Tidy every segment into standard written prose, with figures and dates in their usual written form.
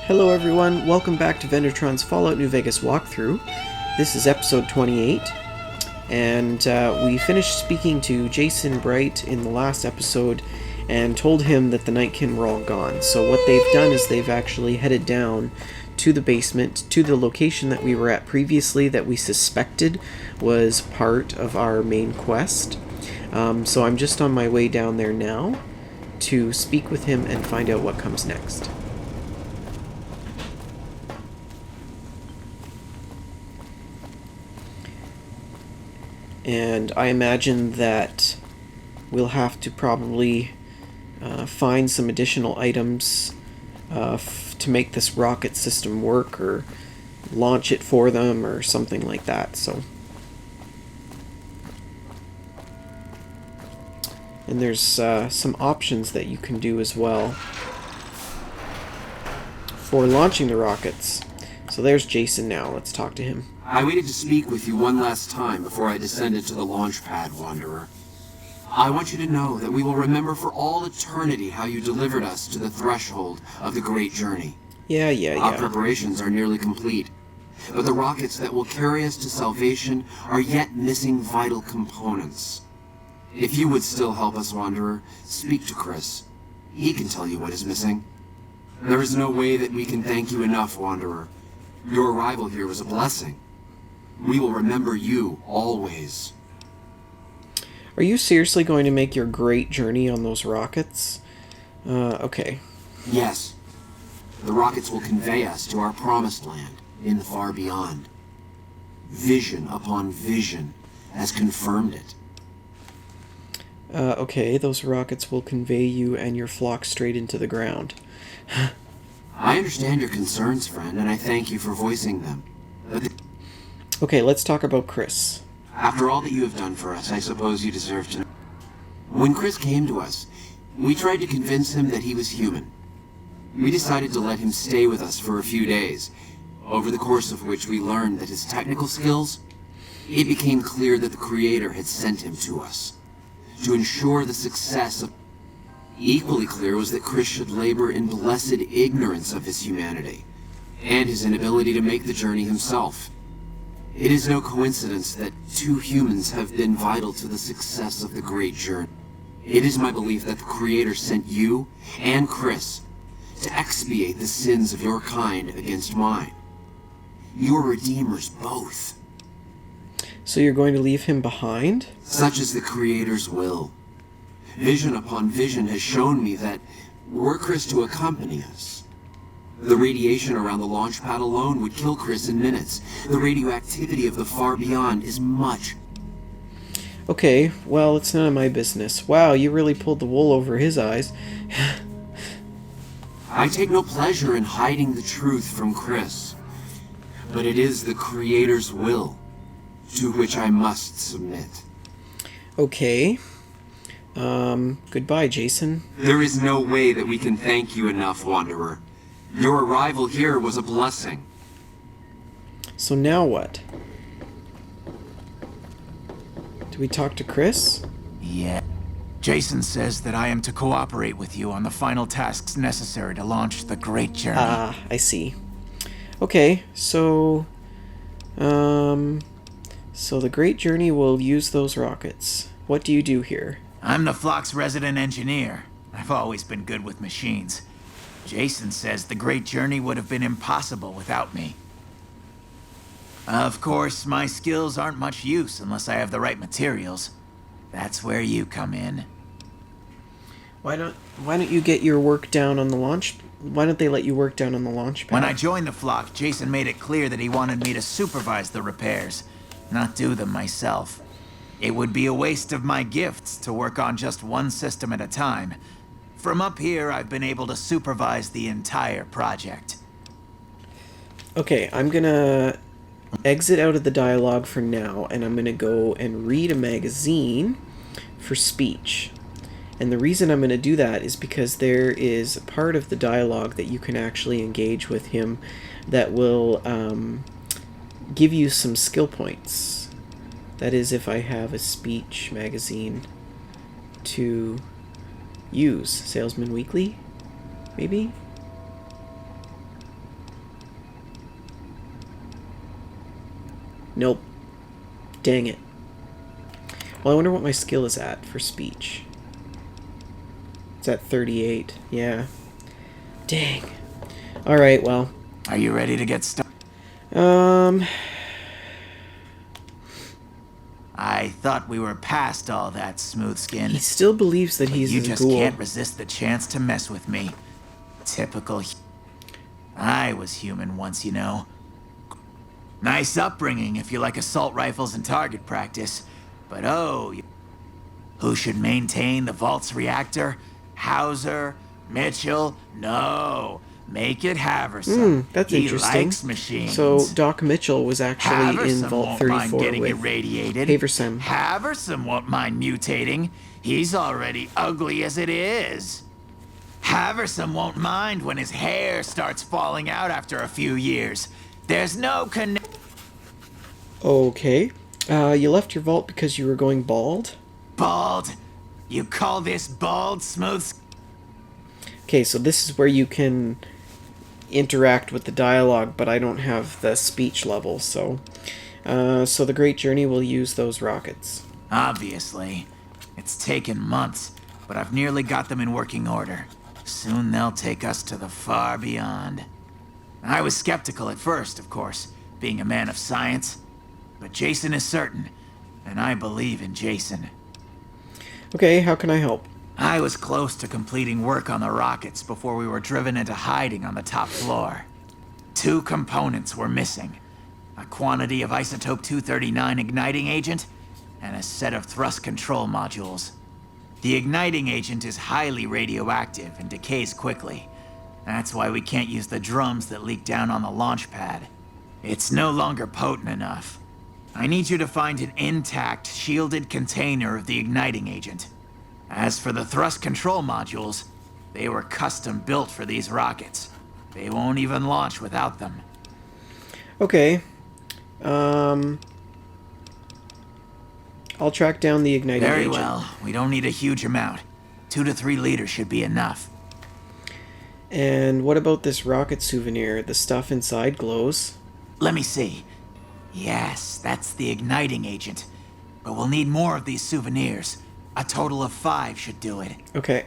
Hello everyone, welcome back to Vendortron's Fallout New Vegas walkthrough. This is episode 28, and we finished speaking to Jason Bright in the last episode and told him that the Nightkin were all gone. So what they've done is they've actually headed down to the basement, to the location that we were at previously that we suspected was part of our main quest. So I'm just on my way down there now to speak with him and find out what comes next. And I imagine that we'll have to probably find some additional items to make this rocket system work, or launch it for them, or something like that. So, and there's some options that you can do as well for launching the rockets. So there's Jason now. Let's talk to him. I waited to speak with you one last time before I descended to the launch pad, Wanderer. I want you to know that we will remember for all eternity how you delivered us to the threshold of the great journey. Our preparations are nearly complete, but the rockets that will carry us to salvation are yet missing vital components. If you would still help us, Wanderer, speak to Chris. He can tell you what is missing. There is no way that we can thank you enough, Wanderer. Your arrival here was a blessing. We will remember you always. Are you seriously going to make your great journey on those rockets? Okay. Yes. The rockets will convey us to our promised land in the far beyond. Vision upon vision has confirmed it. Okay, those rockets will convey you and your flock straight into the ground. I understand your concerns, friend, and I thank you for voicing them. Okay, let's talk about Chris. After all that you have done for us, I suppose you deserve to know. When Chris came to us, we tried to convince him that he was human. We decided to let him stay with us for a few days, over the course of which we learned that his technical skills, it became clear that the Creator had sent him to us to ensure the success of... Equally clear was that Chris should labor in blessed ignorance of his humanity, and his inability to make the journey himself. It is no coincidence that two humans have been vital to the success of the great journey. It is my belief that the Creator sent you and Chris to expiate the sins of your kind against mine. You are redeemers both. So you're going to leave him behind? Such is the Creator's will. Vision upon vision has shown me that, were Chris to accompany us, the radiation around the launch pad alone would kill Chris in minutes. The radioactivity of the far beyond is much. Okay, well, it's none of my business. Wow, you really pulled the wool over his eyes. I take no pleasure in hiding the truth from Chris, but it is the Creator's will to which I must submit. Okay. Goodbye, Jason. There is no way that we can thank you enough, Wanderer. Your arrival here was a blessing. So now what? Do we talk to Chris? Yeah. Jason says that I am to cooperate with you on the final tasks necessary to launch the great journey. Ah, I see. Okay, so the great journey will use those rockets. What do you do here? I'm the flock's resident engineer. I've always been good with machines. Jason says the great journey would have been impossible without me. Of course, my skills aren't much use unless I have the right materials. That's where you come in. Why don't you get your work down on the launch? Why don't they let you work down on the launch pad? When I joined the flock, Jason made it clear that he wanted me to supervise the repairs, not do them myself. It would be a waste of my gifts to work on just one system at a time. From up here, I've been able to supervise the entire project. Okay, I'm gonna exit out of the dialogue for now, and I'm gonna go and read a magazine for speech. And the reason I'm gonna do that is because there is a part of the dialogue that you can actually engage with him that will give you some skill points. That is, if I have a speech magazine to use. Salesman Weekly, maybe? Nope. Dang it. Well, I wonder what my skill is at for speech. It's at 38. Yeah. Dang. Alright, well. Are you ready to get started? I thought we were past all that, smooth skin. He still believes that he's You a just ghoul. can't resist the chance to mess with me. Typical. I was human once, you know. Nice upbringing if you like assault rifles and target practice. But oh, who should maintain the vault's reactor? Hauser? Mitchell? No. Make it Haversam. That's he interesting. Likes machines. So Doc Mitchell was actually in Haversam Vault won't 34 mind getting with irradiated. Haversam. Haversam won't mind mutating. He's already ugly as it is. Haversam won't mind when his hair starts falling out after a few years. There's no Okay. You left your vault because you were going bald? Bald? You call this bald, smooth? Okay, so this is where you can interact with the dialogue, but I don't have the speech level, so... so the Great Journey will use those rockets. Obviously. It's taken months, but I've nearly got them in working order. Soon they'll take us to the far beyond. I was skeptical at first, of course, being a man of science. But Jason is certain, and I believe in Jason. Okay, how can I help? I was close to completing work on the rockets before we were driven into hiding on the top floor. 2 components were missing. A quantity of isotope 239 igniting agent, and a set of thrust control modules. The igniting agent is highly radioactive and decays quickly. That's why we can't use the drums that leak down on the launch pad. It's no longer potent enough. I need you to find an intact, shielded container of the igniting agent. As for the thrust control modules, they were custom built for these rockets. They won't even launch without them. Okay. I'll track down the igniting agent. Very well. We don't need a huge amount. 2 to 3 liters should be enough. And what about this rocket souvenir? The stuff inside glows. Let me see. Yes, that's the igniting agent. But we'll need more of these souvenirs. A total of 5 should do it. Okay.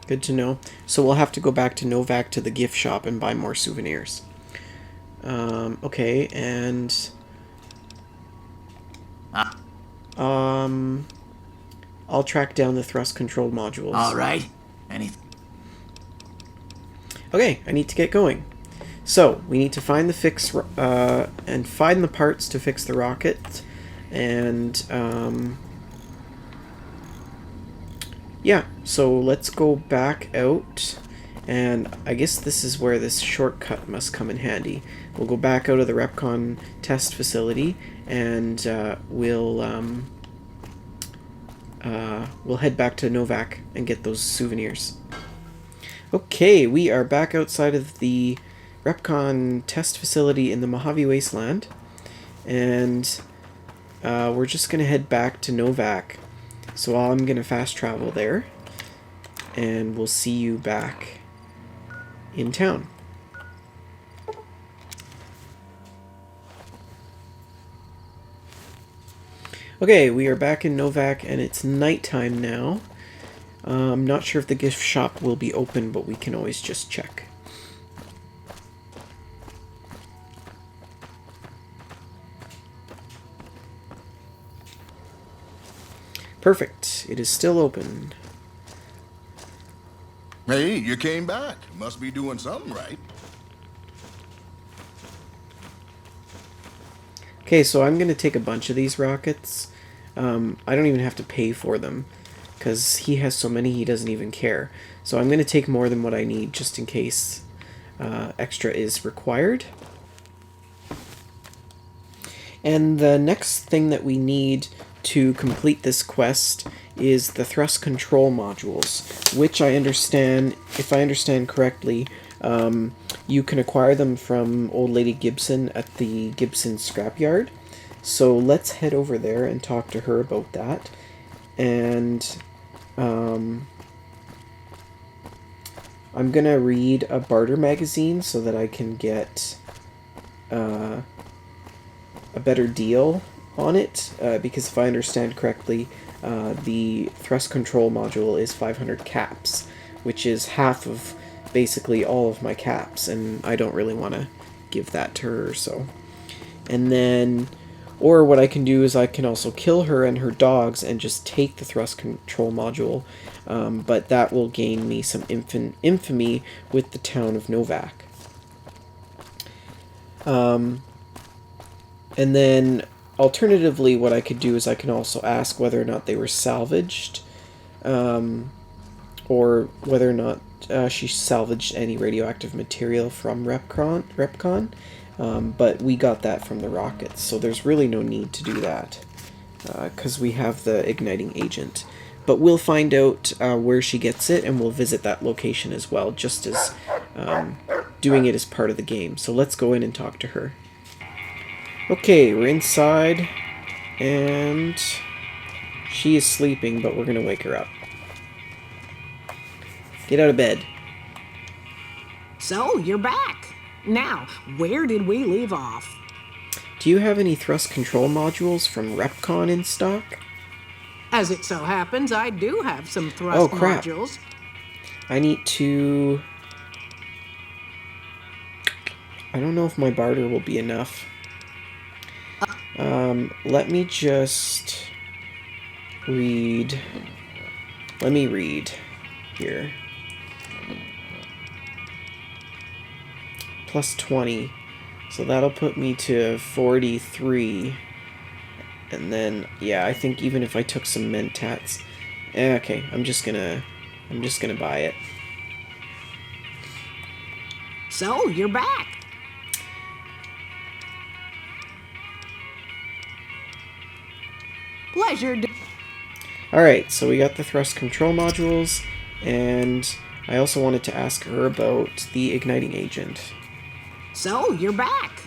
Good to know. So we'll have to go back to Novak to the gift shop and buy more souvenirs. Okay, and... I'll track down the thrust control modules. Alright. Okay, I need to get going. So, we need to find the and find the parts to fix the rocket. And, yeah, so let's go back out. And I guess this is where this shortcut must come in handy. We'll go back out of the Repcon test facility, and we'll head back to Novak and get those souvenirs. Okay, we are back outside of the Repcon test facility in the Mojave Wasteland, and we're just going to head back to Novak. So I'm going to fast travel there, and we'll see you back in town. Okay, we are back in Novak, and it's nighttime now. I'm not sure if the gift shop will be open, but we can always just check. Perfect. It is still open. Hey, you came back. Must be doing something right. Okay, so I'm going to take a bunch of these rockets. I don't even have to pay for them, because he has so many he doesn't even care. So I'm going to take more than what I need, just in case extra is required. And the next thing that we need to complete this quest is the thrust control modules, which I understand, if I understand correctly, you can acquire them from Old Lady Gibson at the Gibson scrapyard. So let's head over there and talk to her about that. And I'm gonna read a barter magazine so that I can get a a better deal on it, because if I understand correctly, the thrust control module is 500 caps, which is half of basically all of my caps, and I don't really want to give that to her, so. And then, or what I can do is I can also kill her and her dogs and just take the thrust control module, but that will gain me some infamy with the town of Novak. And then, alternatively, what I could do is I can also ask whether or not they were salvaged, or whether or not she salvaged any radioactive material from Repcon. But we got that from the rockets, so there's really no need to do that, because we have the igniting agent. But we'll find out where she gets it, and we'll visit that location as well, just as doing it as part of the game. So let's go in and talk to her. Okay, we're inside, and she is sleeping, but we're going to wake her up. Get out of bed. So, you're back. Now, where did we leave off? Do you have any thrust control modules from Repcon in stock? As it so happens, I do have some thrust modules. I need to... I don't know if my barter will be enough. Let me just read. Let me read here. Plus 20. So that'll put me to 43. And then, yeah, I think even if I took some mentats... okay, I'm just gonna buy it. So, you're back. Pleasure. Alright, so we got the thrust control modules, and I also wanted to ask her about the igniting agent. So, you're back.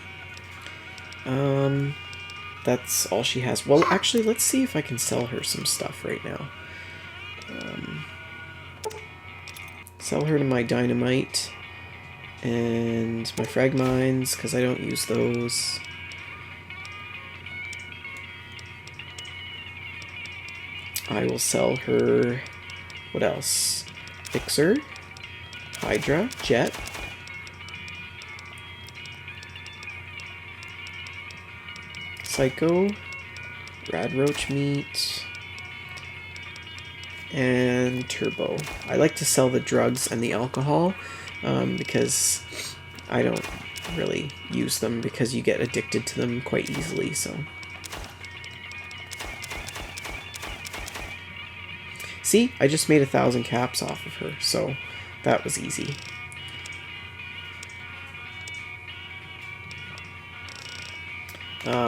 That's all she has. Well, actually, let's see if I can sell her some stuff right now. Sell her to my dynamite and my frag mines, because I don't use those. I will sell her... what else? Fixer, Hydra, Jet. Psycho, Radroach meat, and Turbo. I like to sell the drugs and the alcohol, because I don't really use them because you get addicted to them quite easily, so... See? I just made 1,000 caps off of her, so that was easy.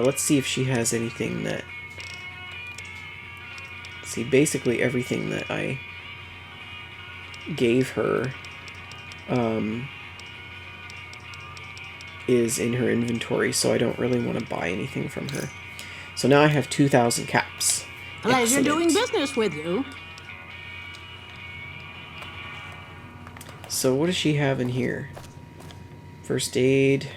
Let's see if she has anything that... See, basically everything that I gave her is in her inventory, so I don't really want to buy anything from her. So now I have 2,000 caps. Pleasure Excellent. doing business with you. So what does she have in here? First aid.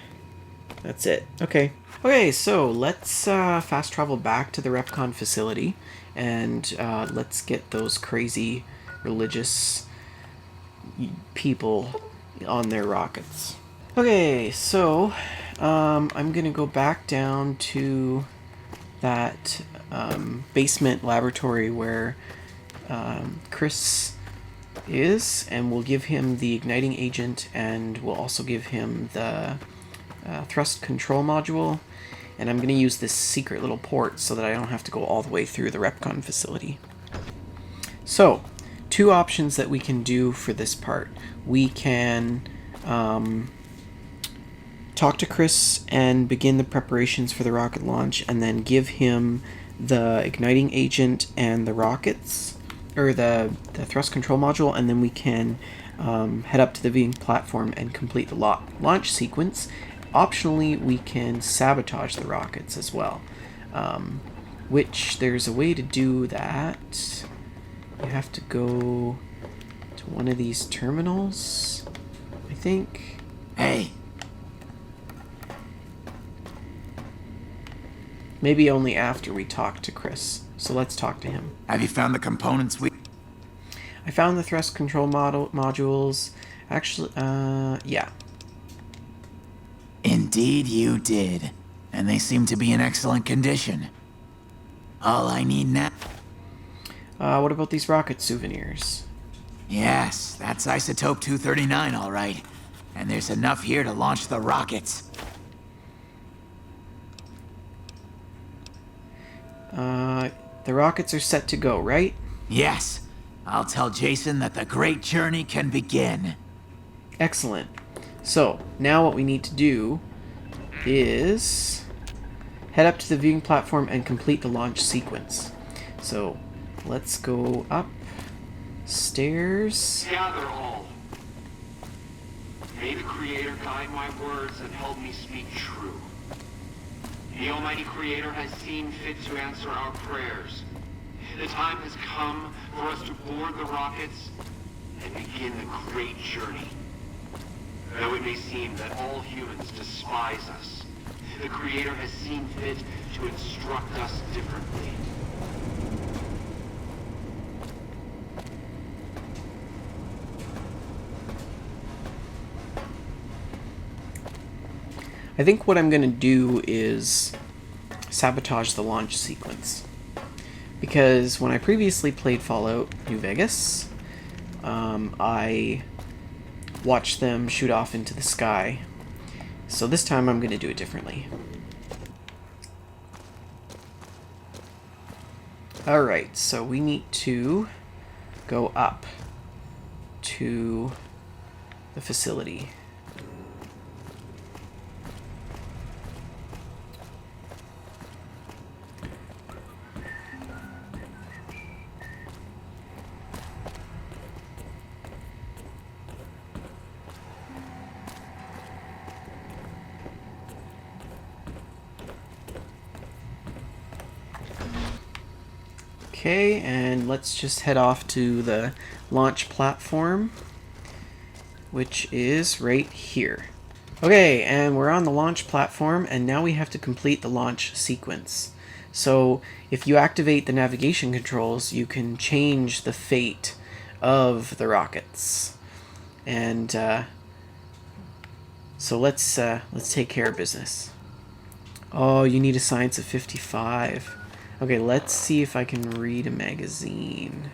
That's it. Okay. Okay, so let's fast travel back to the Repcon facility, and let's get those crazy religious people on their rockets. Okay, so I'm gonna go back down to that basement laboratory where Chris is, and we'll give him the igniting agent, and we'll also give him the thrust control module, and I'm going to use this secret little port so that I don't have to go all the way through the Repcon facility. So, two options that we can do for this part. We can talk to Chris and begin the preparations for the rocket launch, and then give him the igniting agent and the rockets, or the thrust control module, and then we can head up to the viewing platform and complete the launch sequence. Optionally, we can sabotage the rockets as well, which there's a way to do that. You have to go to one of these terminals, I think. Hey. Maybe only after we talk to Chris. So let's talk to him. Have you found the components we... I found the thrust control modules. Actually, yeah. Indeed you did. And they seem to be in excellent condition. All I need now... What about these rocket souvenirs? Yes, that's isotope 239, all right. And there's enough here to launch the rockets. The rockets are set to go, right? Yes. I'll tell Jason that the great journey can begin. Excellent. So, now what we need to do is head up to the viewing platform and complete the launch sequence. So, let's go up stairs. Gather all. May the Creator guide my words and help me speak true. The Almighty Creator has seen fit to answer our prayers. The time has come for us to board the rockets and begin the great journey. Though it may seem that all humans despise us, the Creator has seen fit to instruct us differently. I think what I'm going to do is sabotage the launch sequence. Because when I previously played Fallout New Vegas, I watched them shoot off into the sky. So this time I'm going to do it differently. Alright, so we need to go up to the facility. Okay, and let's just head off to the launch platform, which is right here. Okay, and we're on the launch platform, and now we have to complete the launch sequence. So if you activate the navigation controls, you can change the fate of the rockets. And so let's take care of business. Oh, you need a science of 55. Okay, let's see if I can read a magazine.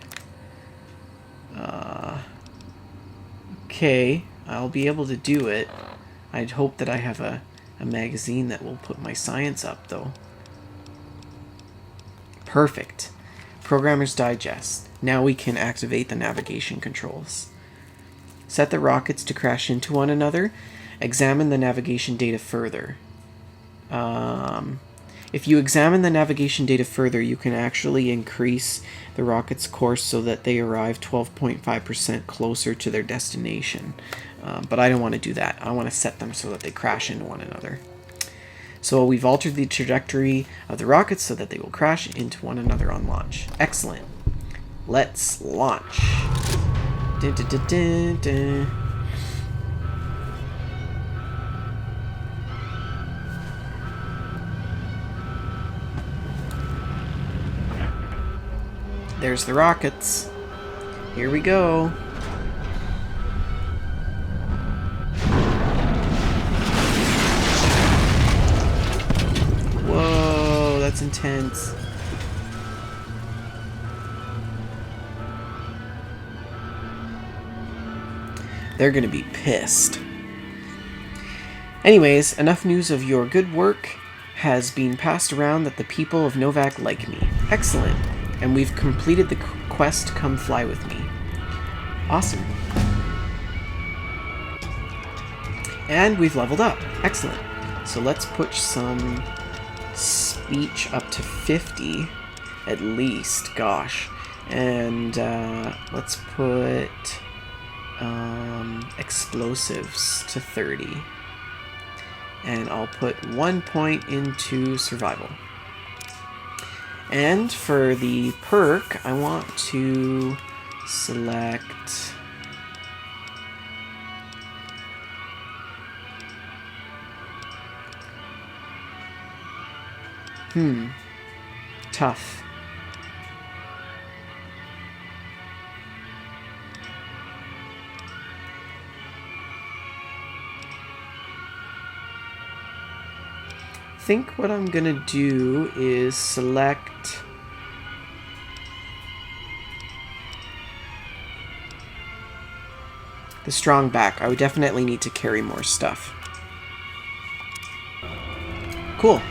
Okay, I'll be able to do it. I'd hope that I have a magazine that will put my science up, though. Perfect. Programmer's Digest. Now we can activate the navigation controls. Set the rockets to crash into one another. Examine the navigation data further. If you examine the navigation data further, you can actually increase the rocket's course so that they arrive 12.5% closer to their destination. But I don't want to do that. I want to set them so that they crash into one another. So we've altered the trajectory of the rockets so that they will crash into one another on launch. Excellent. Let's launch. Dun, dun, dun, dun, dun. There's the rockets. Here we go. Whoa, that's intense. They're gonna be pissed. Anyways, enough news of your good work has been passed around that the people of Novak like me. Excellent. And we've completed the quest, come fly with me. Awesome. And we've leveled up. Excellent. So let's push some speech up to 50 at least. Gosh. And let's put explosives to 30. And I'll put 1 point into survival. And for the perk, I want to select Tough. I think what I'm gonna do is select the strong back. I would definitely need to carry more stuff. Cool.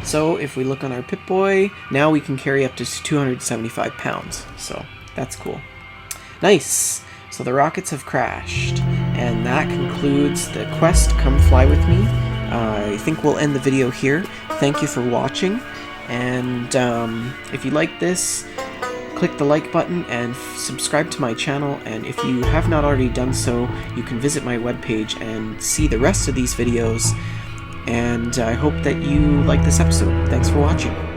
So if we look on our Pip-Boy, now we can carry up to 275 pounds. So that's cool. Nice. So the rockets have crashed. And that concludes the quest, Come Fly With Me. I think we'll end the video here. Thank you for watching. And if you like this, click the like button and subscribe to my channel. And if you have not already done so, you can visit my webpage and see the rest of these videos. And I hope that you like this episode. Thanks for watching.